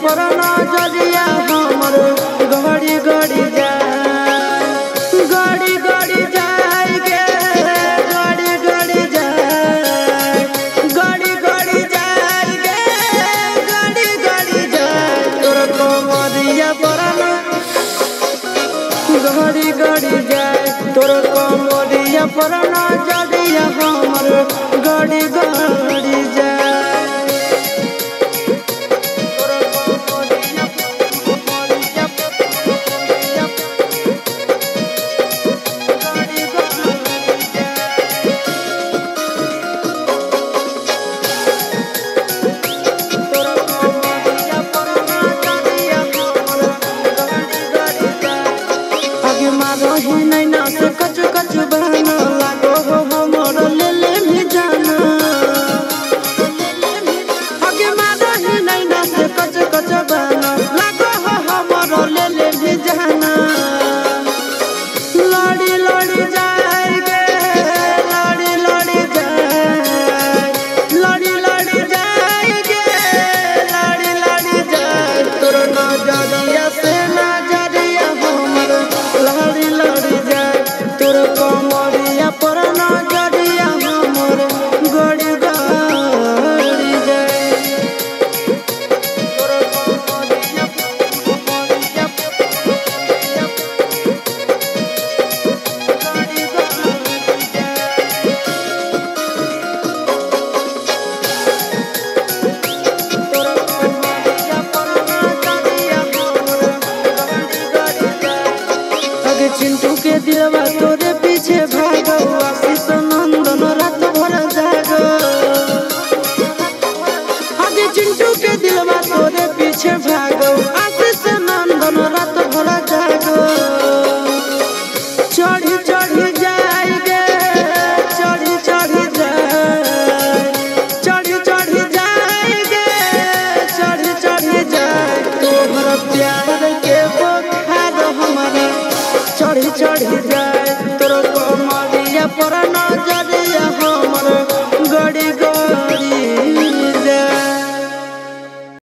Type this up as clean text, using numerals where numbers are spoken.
पर नजरिया हमर गड़ी गड़ी जाए गड़ी गड़ी जाए गे गड़ी गड़ी जाए गड़ी गड़ी जाए गे गड़ी गड़ी जाए तोर कमरिया पर गड़ी गड़ी जाए तोर कमरिया पर नजरिया हमर गड़ी गड़ी जाए। कच कच बहना लागो हो हमर ले ले भी जाना आगे मारो ही नहीं ना से कच कच बहना लागो हो हमर ले ले भी जाना लड़ी लड़ी जाएगे लड़ी लड़ी जाए लड़ी लड़ी जाएगे लड़ी लड़ी जाए तोर नजरिया से नजरिया हमर लड़ी लड़ी जाए तोर कमरिया पर नजरिया हमर गड़ी गड़ी जाए तोर कमरिया गड़ी गड़ी जाए तोर कमरिया पर नजरिया हमर गड़ी गड़ी जाए। अगे चिंटू के दिलवा तोरे पीछे भागो आशीष नंदन रात भर जागो आगे चिंटू के दिलवा तोरे पीछे भागो आशीष नंदन रात भर जागो चढ़ी चढ़ी जाएगे चढ़ी चढ़ी जाए चढ़ी चढ़ी जाएगे चढ़ी चढ़ी जाए तोहर प्यार के बुखार हमारा चढ़ी चढ़ी जाए।